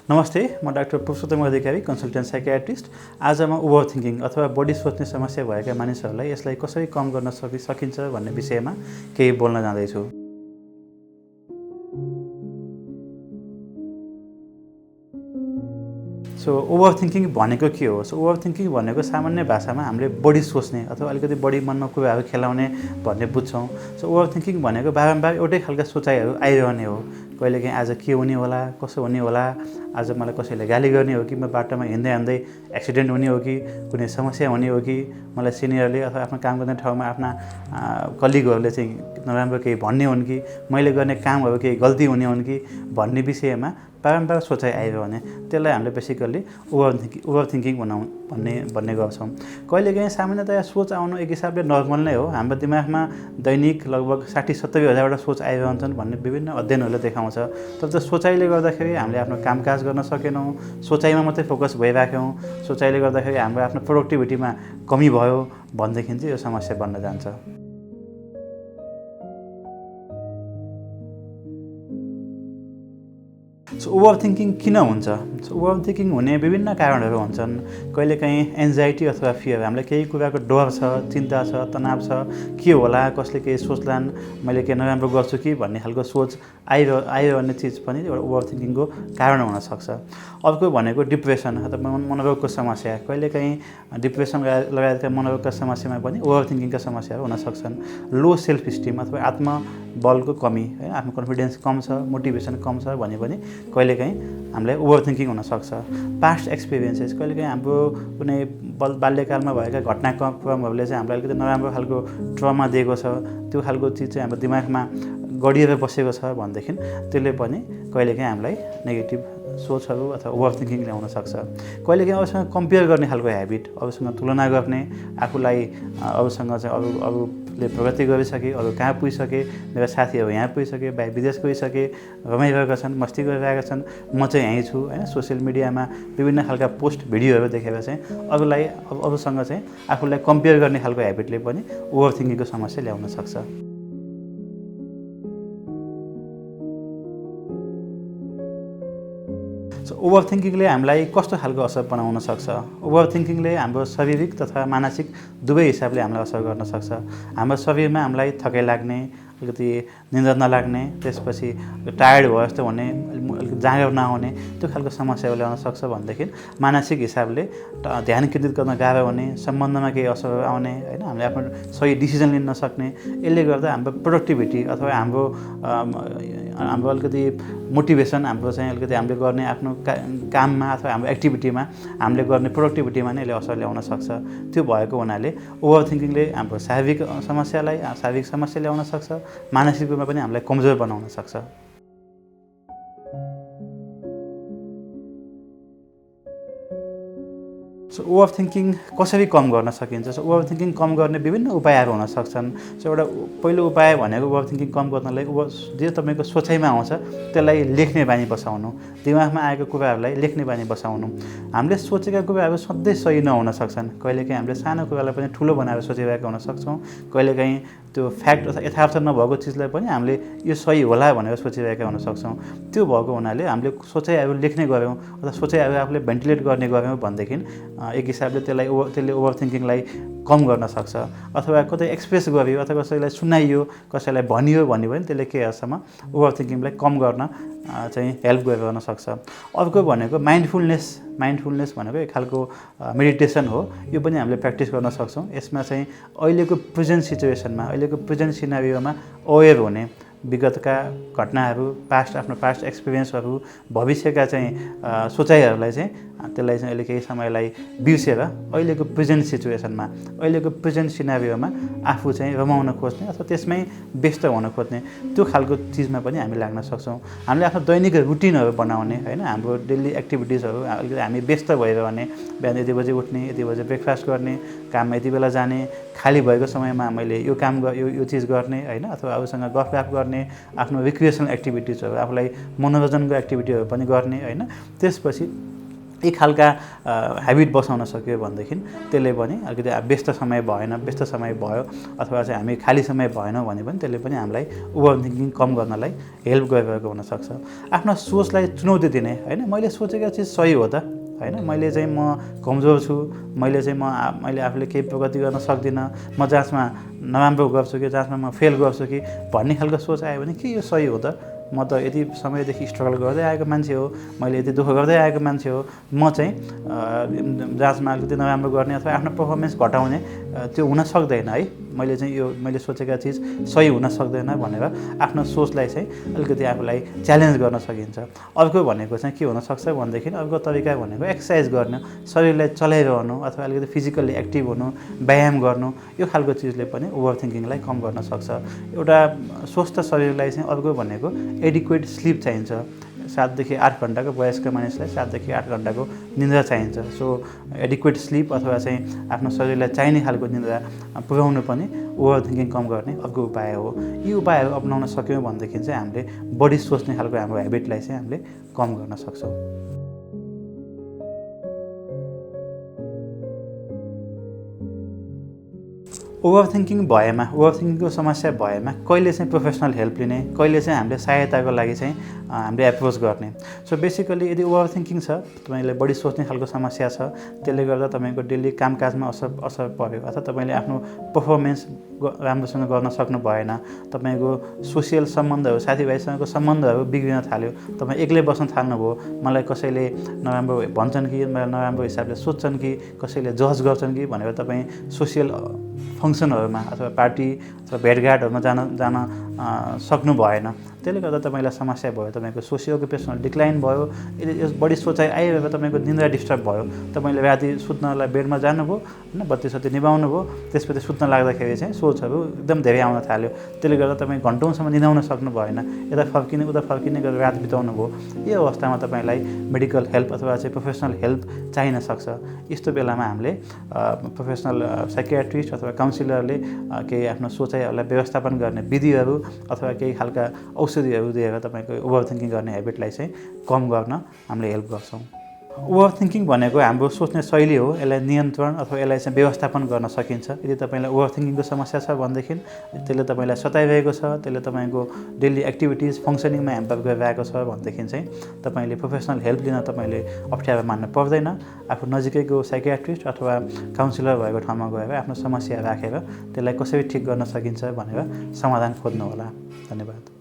नमस्ते, म डाक्टर पुरुषोत्तम अधिकारी, consultant psychiatrist. आज म ओभर थिङ्किङ अथवा बढी सोच्ने समस्या भएका मानिसहरूलाई यसलाई कसरी कम गर्न सकिन्छ भन्ने विषयमा केही बोल्न जाँदैछु। ओभर थिङ्किङ भनेको के हो? ओभर थिङ्किङ भनेको सामान्य भाषामा हामीले बढी सोच्ने अथवा अलिकति बढी मनमा कुराहरू खेलाउने भन्ने बुझ्छौँ। ओभर थिङ्किङ भनेको बारम्बार एउटै खालका सोचाइहरू आइरहने हो। कहिलेकाहीँ आज के हुने होला, कसो हुने होला, आज मलाई कसैले गाली गर्ने हो कि, म बाटोमा हिँड्दै एक्सिडेन्ट हुने हो कि, कुनै समस्या हुने हो कि, मलाई सिनियरले अथवा आफ्नो काम गर्ने ठाउँमा आफ्ना कलिगहरूले चाहिँ नराम्रो केही भन्ने हुन् कि, मैले गर्ने कामहरू केही गल्ती हुने हुन् कि भन्ने विषयमा बारम्बार सोचाइ आइरहने, त्यसलाई हामीले बेसिकल्ली ओभर थिङ्किङ भन्ने गर्छौँ। कहिलेकाहीँ सामान्यतया सोच आउनु एक हिसाबले नर्मल नै हो। हाम्रो दिमागमा दैनिक लगभग 60-70 हजारवटा सोच आइरहन्छन् भन्ने विभिन्न अध्ययनहरूले देखाउँछ। तर त्यो सोचाइले गर्दाखेरि हामीले आफ्नो कामकाज गर्न सकेनौँ, सोचाइमा मात्रै फोकस भइराख्यौँ, सोचाइले गर्दाखेरि हाम्रो आफ्नो प्रोडक्टिभिटीमा कमी भयो भनेदेखि चाहिँ यो समस्या बन्न जान्छ। ओभर थिङ्किङ किन हुन्छ? ओभर थिङ्किङ हुने विभिन्न कारणहरू हुन्छन्। कहिलेकाहीँ एन्जाइटी अथवा फियर, हामीलाई केही कुराको डर छ, चिन्ता छ, तनाव छ, के होला, कसले केही सोच्लान्, मैले केही नराम्रो गर्छु कि भन्ने खालको सोच आइरहने चिज पनि एउटा ओभर थिङ्किङको कारण हुनसक्छ। अर्को भनेको डिप्रेसन अथवा मनोरोगको समस्या। कहिलेकाहीँ डिप्रेसन लगायतका मनोरोगका समस्यामा पनि ओभर थिङ्किङका समस्याहरू हुनसक्छन्। लो सेल्फ स्टिम अथवा आत्मबलको कमी, है, आफ्नो कन्फिडेन्स कम छ, मोटिभेसन कम छ भने पनि कहिलेकाहीँ हामीलाई ओभर थिङ्किङ हुनसक्छ। पास्ट एक्सपिरियन्सेस, कहिलेकाहीँ हाम्रो कुनै बाल्यकालमा भएका घटनाक्रमहरूले चाहिँ हामीलाई अलिकति नराम्रो खालको ट्रमा दिएको छ, त्यो खालको चिज चाहिँ हाम्रो दिमागमा गडिएर बसेको छ भनेदेखि त्यसले पनि कहिलेकाहीँ हामीलाई नेगेटिभ सोचहरू अथवा ओभर थिङ्किङ ल्याउन सक्छ। कहिलेकाहीँ अरूसँग कम्पेयर गर्ने खालको ह्याबिट, अरूसँग तुलना गर्ने, आफूलाई अरूसँग चाहिँ अरूले प्रगति गरिसके, अरू कहाँ पुगिसके, मेरा साथीहरू यहाँ पुगिसके, बाहिर विदेश गइसके, रमाइरहेका छन्, मस्ती गरिरहेका छन्, म चाहिँ यहीँ छु, होइन। सोसियल मिडियामा विभिन्न खालका पोस्ट भिडियोहरू देखेर चाहिँ अरूसँग चाहिँ आफूलाई कम्पेयर गर्ने खालको ह्याबिटले पनि ओभर थिङ्किङको समस्या ल्याउन सक्छ। ओभर थिङ्किङले हामीलाई कस्तो खालको असर बनाउन सक्छ? ओभर थिङ्किङले हाम्रो शारीरिक तथा मानसिक दुवै हिसाबले हामीलाई असर गर्न सक्छ। हाम्रो शरीरमा हामीलाई थकाइ लाग्ने, अलिकति निद्रा नलाग्ने, त्यसपछि टायर्ड भयो जस्तो हुने, अलिकति जाँगर नहुने, त्यो खालको समस्याहरू ल्याउन सक्छ भनेदेखि मानसिक हिसाबले ध्यान केन्द्रित गर्न गाह्रो हुने, सम्बन्धमा केही असर आउने, होइन, हामीले आफ्नो सही डिसिजन लिन नसक्ने, यसले गर्दा हाम्रो प्रोडक्टिभिटी अथवा हाम्रो अलिकति मोटिभेसन, हाम्रो चाहिँ अलिकति हामीले गर्ने आफ्नो काममा अथवा हाम्रो एक्टिभिटीमा हामीले गर्ने प्रोडक्टिभिटीमा नै यसले असर ल्याउन सक्छ। त्यो भएको हुनाले ओभर थिङ्किङले हाम्रो शारीरिक समस्या ल्याउन सक्छ, मानसिक रूपमा पनि हामीलाई कमजोर बनाउन सक्छ। ओभर थिङ्किङ कसरी कम गर्न सकिन्छ? ओभर थिङ्किङ कम गर्ने विभिन्न उपायहरू हुन सक्छन्। एउटा पहिलो उपाय भनेको ओभर थिङ्किङ कम गर्नलाई जे तपाईँको सोचाइमा आउँछ त्यसलाई लेख्ने बानी बसाउनु, दिमागमा आएको कुराहरूलाई लेख्ने बानी बसाउनु। हामीले सोचेका कुराहरू सधैँ सही नहुन सक्छन्। कहिलेकाहीँ हामीले सानो कुरालाई पनि ठुलो बनाएर सोचिरहेका हुन सक्छौँ। कहिलेकाहीँ त्यो फ्याक्ट अथवा यथार्थ नभएको चिजलाई पनि हामीले यो सही होला भनेर सोचिरहेका हुन सक्छौँ। त्यो भएको हुनाले हामीले सोचाइहरू लेख्ने गऱ्यौँ अथवा सोचाइहरू आफूले भेन्टिलेट गर्ने गऱ्यौँ भनेदेखि एक हिसाबले त्यसले ओभर थिङ्किङलाई कम गर्न सक्छ। अथवा कतै एक्सप्रेस गरियो अथवा कसैलाई सुनाइयो, कसैलाई भनियो भने पनि त्यसले केही हदसम्म ओभर थिङ्किङलाई कम गर्न चाहिँ हेल्प गर्न सक्छ। अर्को भनेको माइन्डफुलनेस भनेको एक खालको मेडिटेसन हो। यो पनि हामीले प्र्याक्टिस गर्न सक्छौँ। यसमा चाहिँ अहिलेको प्रेजेन्ट सिचुएसनमा, अहिलेको प्रेजेन्ट सिनारियोमा अवेर हुने, विगतका घटनाहरू, आफ्नो पास्ट एक्सपिरियन्सहरू, भविष्यका चाहिँ सोचाइहरूलाई चाहिँ त्यसलाई चाहिँ अहिले केही समयलाई बिर्सेर अहिलेको प्रेजेन्ट सिचुएसनमा, अहिलेको प्रेजेन्ट सिनारियोमा आफू चाहिँ रमाउन खोज्ने अथवा त्यसमै व्यस्त हुन खोज्ने, त्यो खालको चिजमा पनि हामी लाग्न सक्छौँ। हामीले आफ्नो दैनिक रुटिनहरू बनाउने, होइन, हाम्रो डेली एक्टिभिटिजहरू अलिकति हामी व्यस्त भइरहने, बिहान यति बजे उठ्ने, यति बजे ब्रेकफास्ट गर्ने, काममा यति बेला जाने, खाली भएको समयमा मैले यो काम यो चिज गर्ने, होइन, अथवा अरूसँग गफगाफ गर्ने, आफ्नो रिक्रिएसनल एक्टिभिटिजहरू, आफूलाई मनोरञ्जनको एक्टिभिटीहरू पनि गर्ने, होइन। त्यसपछि एक खालका ह्याबिट बसाउन सक्यो भनेदेखि त्यसले पनि अलिकति व्यस्त समय भयो अथवा चाहिँ हामी खाली समय भएन भने पनि त्यसले पनि हामीलाई ओभर थिङ्किङ कम गर्नलाई हेल्प गरिरहेको हुनसक्छ। आफ्नो सोचलाई चुनौती दिने, होइन, मैले सोचेको चिज सही हो त, होइन, मैले चाहिँ म कमजोर छु, मैले आफूले केही प्रगति गर्न सक्दिनँ, म जाँचमा नराम्रो गर्छु कि जाँचमा म फेल गर्छु कि भन्ने खालको सोच आयो भने के यो सही हो त, म त यति समयदेखि स्ट्रगल गर्दै आएको मान्छे हो, मैले यति दुःख गर्दै आएको मान्छे हो, म चाहिँ जाँचमा अलिकति नराम्रो गर्ने अथवा आफ्नो पर्फर्मेन्स घटाउने त्यो हुन सक्दैन है, मैले सोचेका चिज सही हुन सक्दैन भनेर आफ्नो सोचलाई चाहिँ अलिकति आफूलाई च्यालेन्ज गर्न सकिन्छ। अर्को भनेको चाहिँ के हुनसक्छ भनेदेखि अर्को तरिका भनेको एक्सर्साइज गर्न, शरीरलाई चलाइरहनु अथवा अलिकति फिजिकल्ली एक्टिभ हुनु, व्यायाम गर्नु, यो खालको चिजले पनि ओभर थिङ्किङलाई कम गर्न सक्छ। एउटा स्वस्थ शरीरलाई चाहिँ अर्को भनेको एडिक्वेट स्लिप चाहिन्छ। 7 देखि 8 घन्टाको वयस्क मानिसलाई 7 देखि 8 घन्टाको निद्रा चाहिन्छ। सो एडिक्वेट स्लिप अथवा चाहिँ आफ्नो शरीरलाई चाहिने खालको निद्रा पुर्याउनु पनि ओभर थिङ्किङ कम गर्ने अर्को उपाय हो। यी उपायहरू अपनाउन सक्यौँ भनेदेखि चाहिँ हामीले बढी सोच्ने खालको हाम्रो ह्याबिटलाई चाहिँ हामीले कम गर्न सक्छौँ। ओभरथिङ्किङको समस्या भएमा कहिले चाहिँ प्रोफेसनल हेल्प लिने, कहिले चाहिँ हामीले सहायताको लागि चाहिँ हामीले एप्रोच गर्ने। सो बेसिकली यदि ओभरथिङ्किङ छ, तपाईँले बढी सोच्ने खालको समस्या छ, त्यसले गर्दा तपाईँको डेली कामकाजमा असर पर्यो अथवा तपाईँले आफ्नो पर्फर्मेन्स राम्रोसँग गर्न सक्नु भएन, तपाईँको सोसियल सम्बन्धहरू, साथीभाइसँगको सम्बन्धहरू बिग्रिन थाल्यो, तपाईँ एक्लै बस्न थाल्नुभयो, मलाई कसैले नराम्रो भन्छन् कि मलाई नराम्रो हिसाबले सोध्छन् कि कसैले जज गर्छन् कि भनेर तपाईँ सोसियल फङ्सनहरूमा अथवा पार्टी अथवा भेटघाटहरूमा जान सक्नु भएन। त्यसले गर्दा तपाईँलाई समस्या भयो, तपाईँको सोसियो ओकुपेसनल डिक्लाइन भयो, बढी सोचाइ आइरहेको तपाईँको निन्द्रा डिस्टर्ब भयो, तपाईँले राति सुत्नलाई बेडमा जानुभयो, होइन, बत्ती निभाउनु भयो, त्यसपछि सुत्न लाग्दाखेरि चाहिँ सोचहरू एकदम धेरै आउन थाल्यो। त्यसले गर्दा तपाईँ घन्टौँसम्म निदाउन सक्नु भएन, यता फर्किने उता फर्किने गरेर रात बिताउनु भयो। यो अवस्थामा तपाईँलाई मेडिकल हेल्प अथवा चाहिँ प्रोफेसनल हेल्प चाहिन सक्छ। यस्तो बेलामा हामीले प्रोफेसनल साइकियाट्रिस्ट अथवा काउन्सिलरले केही आफ्नो सोचाइहरूलाई व्यवस्थापन गर्ने विधिहरू अथवा केही खालका औषधिहरू दिएर तपाईँको ओभर थिङ्किङ गर्ने ह्याबिटलाई चाहिँ कम गर्न हामीले हेल्प गर्छौँ। ओभर थिङ्किङ भनेको हाम्रो सोच्ने शैली हो, यसलाई नियन्त्रण अथवा यसलाई चाहिँ व्यवस्थापन गर्न सकिन्छ। यदि तपाईँलाई ओभर थिङ्किङको समस्या छ भनेदेखि त्यसले तपाईँलाई सताइरहेको छ, त्यसले तपाईँको डेली एक्टिभिटिज फङ्सनिङमा ह्याम्पर गरिरहेको छ भनेदेखि चाहिँ तपाईँले प्रोफेसनल हेल्प लिन तपाईँले अप्ठ्यारो मान्नु पर्दैन। आफू नजिकैको साइकियाट्रिस्ट अथवा काउन्सिलर भएको ठाउँमा गएर आफ्नो समस्या राखेर त्यसलाई कसरी ठिक गर्न सकिन्छ भनेर समाधान खोज्नुहोला। धन्यवाद।